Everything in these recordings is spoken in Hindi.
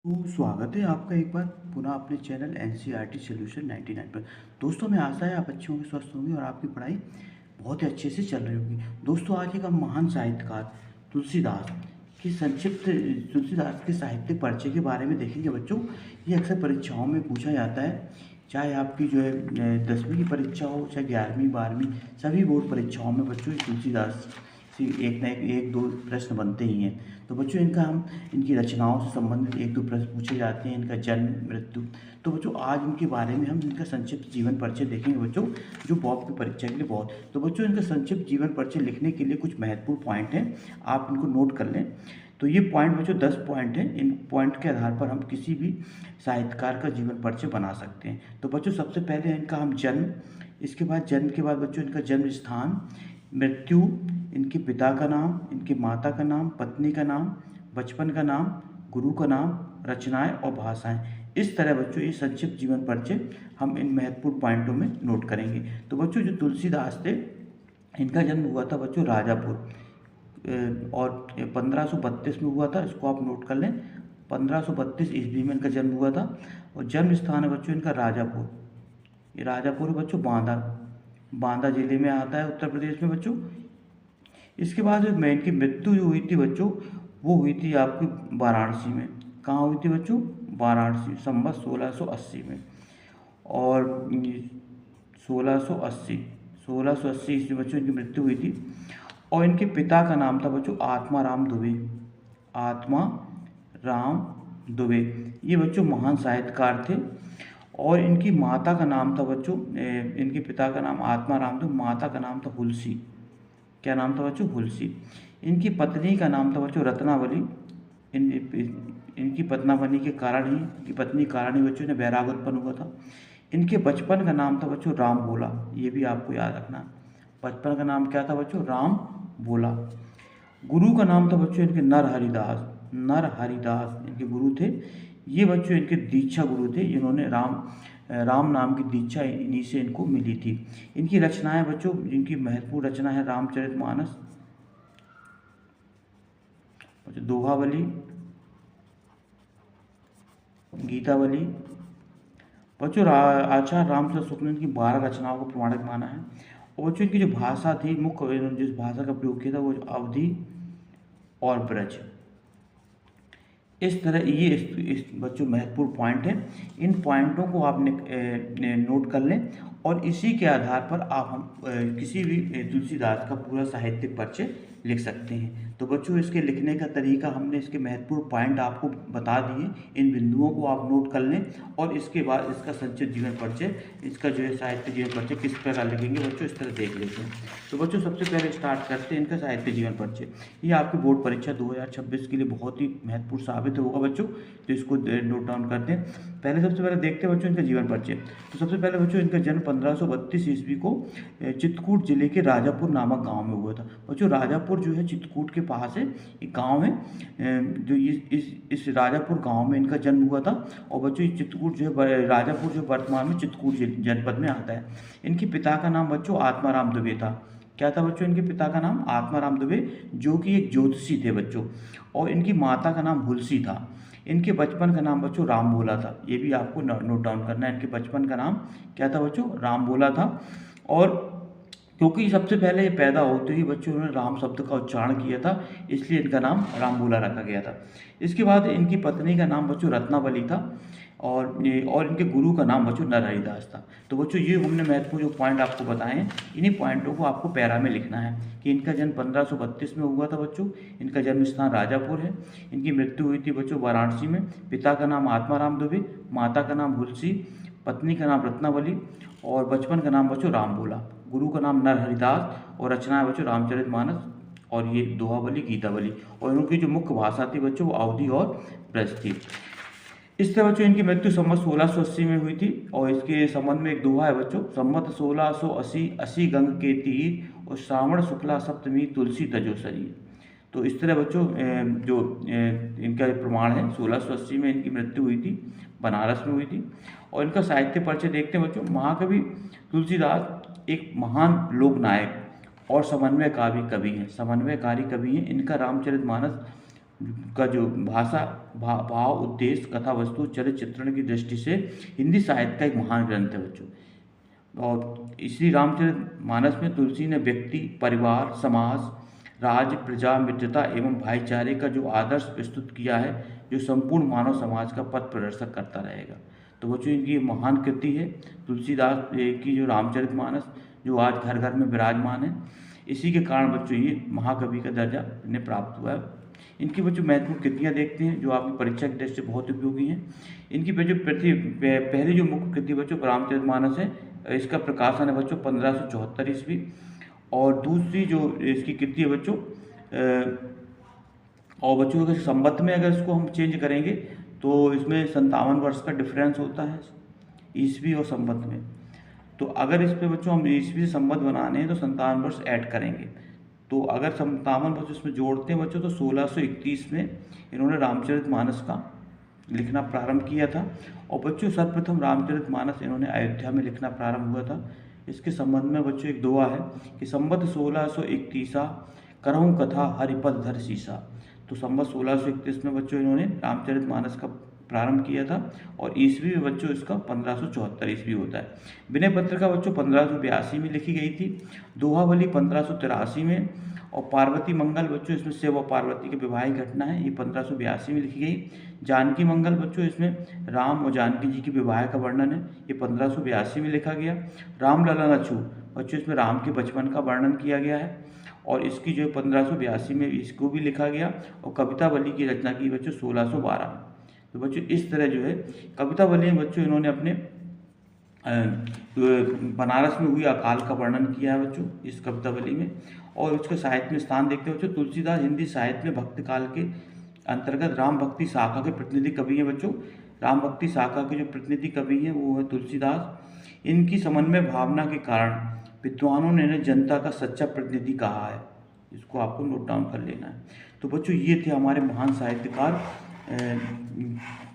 तो स्वागत है आपका एक बार पुनः अपने चैनल एनसीईआरटी सॉल्यूशन 99 पर। दोस्तों, हमें आशा है आप अच्छे होंगे, स्वस्थ होंगे और आपकी पढ़ाई बहुत ही अच्छे से चल रही होगी। दोस्तों, आज एक हम महान साहित्यकार तुलसीदास तुलसीदास के साहित्य परिचय के बारे में देखेंगे बच्चों। ये अक्सर परीक्षाओं में पूछा जाता है, चाहे आपकी 10वीं की परीक्षा हो, चाहे 11वीं 12वीं, सभी बोर्ड परीक्षाओं में बच्चों ये तुलसीदास से एक न एक दो प्रश्न बनते ही हैं। तो बच्चों, इनकी रचनाओं से संबंधित एक दो प्रश्न पूछे जाते हैं, इनका जन्म मृत्यु। तो बच्चों, आज इनके बारे में हम इनका संक्षिप्त जीवन परिचय देखेंगे बच्चों, जो बॉब की परीक्षा के लिए बहुत। तो बच्चों, इनका संक्षिप्त जीवन परिचय लिखने के लिए कुछ महत्वपूर्ण पॉइंट हैं, आप इनको नोट कर लें। तो ये पॉइंट बच्चों 10 पॉइंट हैं। इन पॉइंट के आधार पर हम किसी भी साहित्यकार का जीवन परिचय बना सकते हैं। तो बच्चों, सबसे पहले इनका हम जन्म, इसके बाद जन्म के बाद बच्चों इनका जन्म स्थान, मृत्यु, इनके पिता का नाम, इनके माता का नाम, पत्नी का नाम, बचपन का नाम, गुरु का नाम, रचनाएं और भाषाएं। इस तरह बच्चों ये संक्षिप्त जीवन परिचय हम इन महत्वपूर्ण पॉइंटों में नोट करेंगे। तो बच्चों, जो तुलसीदास थे, इनका जन्म हुआ था बच्चों राजापुर, और 1532 में हुआ था। इसको आप नोट कर लें, 1532 ईस्वी में इनका जन्म हुआ था। और जन्म स्थान है बच्चों इनका राजापुर। ये राजापुर है बच्चों, बांदा बांदा जिले में आता है, उत्तर प्रदेश में बच्चों। इसके बाद में इनकी मृत्यु जो हुई थी बच्चों, वो हुई थी आपकी वाराणसी में। कहाँ हुई थी बच्चों? वाराणसी, संवत 1680 में। और 1680 ईस्वी बच्चों इनकी मृत्यु हुई थी। और इनके पिता का नाम था बच्चों आत्मा राम दुबे। आत्मा राम दुबे, ये बच्चों महान साहित्यकार थे। और इनकी माता का नाम था बच्चों, इनके पिता का नाम आत्मा राम दुबे, माता का नाम था हुलसी। क्या नाम था बच्चों? हुलसी। इनकी पत्नी का नाम था बच्चों रत्नावली। इनकी पत्नावली के कारण ही, इनकी पत्नी कारण ही बच्चों ने वैराग उत्पन्न हुआ था। इनके बचपन का नाम था बच्चों राम भोला। ये भी आपको याद रखना, बचपन का नाम क्या था बच्चों? राम भोला। गुरु का नाम था बच्चों इनके नर हरिदास इनके गुरु थे। ये बच्चों इनके दीक्षा गुरु थे। इन्होंने राम नाम की दीक्षा इन्हीं से इनको मिली थी। इनकी रचनाएं बच्चों, जिनकी महत्वपूर्ण रचना है रामचरितमानस, दोहावली, गीतावली। बच्चों, आचार्य रामचंद्र शुक्ल ने इनकी 12 रचनाओं को प्रमाणित माना है। और बच्चों, इनकी जो भाषा थी, मुख्य इन्होंने जिस भाषा का प्रयोग किया था वो अवधी और ब्रज। इस तरह ये इस बच्चों महत्वपूर्ण पॉइंट हैं। इन पॉइंटों को आपने नोट कर लें, और इसी के आधार पर आप हम किसी भी तुलसीदास का पूरा साहित्यिक परिचय लिख सकते हैं। तो बच्चों, इसके लिखने का तरीका हमने, इसके महत्वपूर्ण पॉइंट आपको बता दिए। इन बिंदुओं को आप नोट कर लें, और इसके बाद इसका संक्षिप्त जीवन परिचय, इसका जो है साहित्य जीवन परिचय किस प्रकार लिखेंगे बच्चों, इस तरह देख लेते हैं। तो बच्चों, सबसे पहले स्टार्ट करते हैं इनका साहित्य जीवन परिचय। ये आपकी बोर्ड परीक्षा 2026 के लिए बहुत ही महत्वपूर्ण साबित होगा बच्चों, तो इसको नोट डाउन करते हैं। सबसे पहले देखते हैं बच्चों इनका जीवन परिचय। तो सबसे पहले बच्चों, इनका जन्म 1532 ईस्वी को चित्रकूट जिले के राजापुर नामक गांव में हुआ था। बच्चों, राजापुर जो है चित्रकूट के पास है, एक गांव है। जो इस राजापुर गांव में इनका जन्म हुआ था। और बच्चों, ये चित्रकूट जो है, राजापुर जो वर्तमान में चित्रकूट जनपद में आता है। इनके पिता का नाम बच्चों आत्माराम दुबे था। क्या था बच्चों? इनके पिता का नाम आत्माराम दुबे, जो कि एक ज्योतिषी थे बच्चों। और इनकी माता का नाम हुलसी था। इनके बचपन का नाम बच्चों राम भोला था। ये भी आपको नोट डाउन करना है। इनके बचपन का नाम क्या था बच्चों? राम भोला था। और क्योंकि सबसे पहले ये पैदा होते ही बच्चों ने राम शब्द का उच्चारण किया था, इसलिए इनका नाम राम भोला रखा गया था। इसके बाद इनकी पत्नी का नाम बच्चों रत्नावली था। और इनके गुरु का नाम बच्चों नर हरिदास था। तो बच्चों, ये हमने महत्वपूर्ण जो पॉइंट आपको बताए हैं, इन्हीं पॉइंटों को आपको पैरा में लिखना है कि इनका जन्म 1532 में हुआ था बच्चों। इनका जन्म स्थान राजापुर है। इनकी मृत्यु हुई थी बच्चों वाराणसी में। पिता का नाम आत्माराम दुबे, माता का नाम हुलसी, पत्नी का नाम रत्नावली, और बचपन का नाम बच्चों राम भोला। गुरु का नाम नर हरिदास, और रचनाएं बच्चों रामचरितमानस, और ये दोहावली, गीतावली। और इनकी जो मुख्य भाषा थी बच्चों, वो अवधी और ब्रज थी। इस तरह बच्चों, इनकी मृत्यु संवत 1680 में हुई थी। और इसके संबंध में एक दोहा है बच्चों, संवत 1680 असी गंग के तीर, और श्रावण शुक्ला सप्तमी तुलसी तजो शरीर। तो इस तरह बच्चों, इनका प्रमाण है, 1680 में इनकी मृत्यु हुई थी, बनारस में हुई थी। और इनका साहित्य परिचय देखते हैं बच्चों। महाकवि तुलसीदास एक महान लोक नायक और समन्वयकारी कवि हैं। इनका रामचरितमानस का जो भाव, उद्देश्य, कथा वस्तु, चरित्र चित्रण की दृष्टि से हिंदी साहित्य का एक महान ग्रंथ है बच्चों। और श्री रामचरितमानस में तुलसी ने व्यक्ति, परिवार, समाज, राज्य, प्रजा, मित्रता एवं भाईचारे का जो आदर्श प्रस्तुत किया है, जो संपूर्ण मानव समाज का पथ प्रदर्शक करता रहेगा। तो बच्चों इनकी महान कृति है तुलसीदास की जो रामचरितमानस, जो आज घर घर में विराजमान है। इसी के कारण बच्चों ये महाकवि का दर्जा इन्हें प्राप्त हुआ है। इनकी बच्चों महत्वपूर्ण कृतियाँ देखते हैं जो आपकी परीक्षा की दृष्टि से बहुत उपयोगी हैं। इनकी बच्चों पहली जो मुख्य कृति बच्चों रामचरितमानस है, इसका प्रकाशन है बच्चों 1574 ईस्वी। और दूसरी जो इसकी कृति है बच्चों, और बच्चों के संबंध में अगर इसको हम चेंज करेंगे तो इसमें 57 वर्ष का डिफरेंस होता है ईस्वी और संबंध में। तो अगर इस पे बच्चों हम ईस्वी से संबंध बनाने हैं तो 57 वर्ष ऐड करेंगे। तो अगर 57 वर्ष इसमें जोड़ते हैं बच्चों तो 1631 में इन्होंने रामचरितमानस का लिखना प्रारंभ किया था। और बच्चों सर्वप्रथम रामचरितमानस इन्होंने अयोध्या में लिखना प्रारंभ हुआ था। इसके संबंध में बच्चों एक दुआ है कि संबत 1631 करहूँ कथा हरिपद धर शीशा। तो संबत 1631 में बच्चों इन्होंने रामचरितमानस का प्रारंभ किया था और ईस्वी में बच्चों इसका 1574 ईस्वी होता है। विनय पत्रिका बच्चों 1582 में लिखी गई थी, दोहावली 1583 में, और पार्वती मंगल बच्चों इसमें शिव और पार्वती की वैवाहिक घटना है, ये 1582 में लिखी गई। जानकी मंगल बच्चों इसमें राम और जानकी जी की विवाह का वर्णन है, ये 1582 में लिखा गया। राम ललन अछू बच्चों इसमें राम के बचपन का वर्णन किया गया है और इसकी जो 1582 में इसको भी लिखा गया। और कवितावली की रचना की बच्चों 1612 में। तो बच्चों इस तरह जो है कवितावली में बच्चों इन्होंने अपने बनारस में हुई अकाल का वर्णन किया है बच्चों इस कवितावली में। और उसके साहित्य में स्थान देखते हैं बच्चों, तुलसीदास हिंदी साहित्य में भक्त काल के अंतर्गत राम भक्ति शाखा के प्रतिनिधि कवि हैं बच्चों। राम भक्ति शाखा के जो प्रतिनिधि कवि हैं वो है तुलसीदास। इनकी समन्वय भावना के कारण विद्वानों ने इन्हें जनता का सच्चा प्रतिनिधि कहा है। इसको आपको नोट डाउन कर लेना है। तो बच्चों ये थे हमारे महान साहित्यकार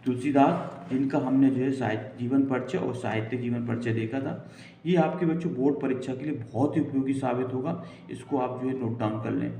तुलसीदास, इनका हमने जो है साहित्य जीवन परिचय और साहित्यिक जीवन परिचय देखा था। ये आपके बच्चों बोर्ड परीक्षा के लिए बहुत ही उपयोगी साबित होगा, इसको आप जो है नोट डाउन कर लें।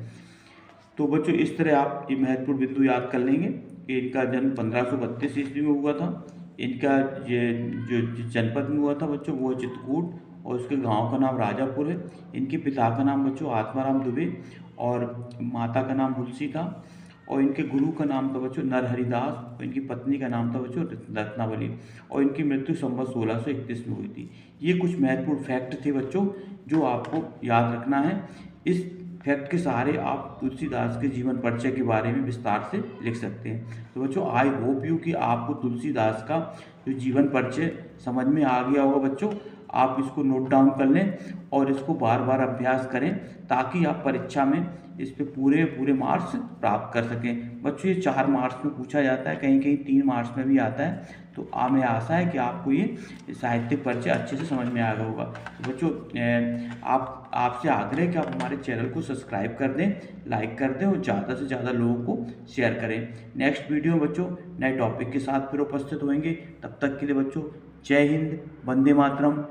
तो बच्चों इस तरह आप ये महत्वपूर्ण बिंदु याद कर लेंगे कि इनका जन्म 1532 ईस्वी में हुआ था। इनका ये जो जनपद में हुआ था बच्चों वो है चित्रकूट और उसके गांव का नाम राजापुर है। इनके पिता का नाम बच्चों आत्माराम दुबे और माता का नाम हुलसी था। और इनके गुरु का नाम था बच्चों नरहरिदास और इनकी पत्नी का नाम था बच्चों रत्नावली। और इनकी मृत्यु संवत 1631 में हुई थी। ये कुछ महत्वपूर्ण फैक्ट थे बच्चों जो आपको याद रखना है। इस फैक्ट के सहारे आप तुलसीदास के जीवन परिचय के बारे में विस्तार से लिख सकते हैं। तो बच्चों आई होप यू कि आपको तुलसीदास का जो जीवन परिचय समझ में आ गया होगा बच्चों। आप इसको नोट डाउन कर लें और इसको बार बार अभ्यास करें ताकि आप परीक्षा में इस पे पूरे मार्क्स प्राप्त कर सकें। बच्चों ये 4 मार्क्स में पूछा जाता है, कहीं कहीं 3 मार्क्स में भी आता है। तो हमें आशा है कि आपको ये साहित्यिक परिचय अच्छे से समझ में आ गया होगा। तो बच्चों आपसे आग्रह है कि आप हमारे चैनल को सब्सक्राइब कर दें, लाइक कर दें और ज़्यादा से ज़्यादा लोगों को शेयर करें। नेक्स्ट वीडियो में बच्चों नए टॉपिक के साथ फिर उपस्थित होंगे। तब तक के लिए बच्चों जय हिंद, वंदे मातरम।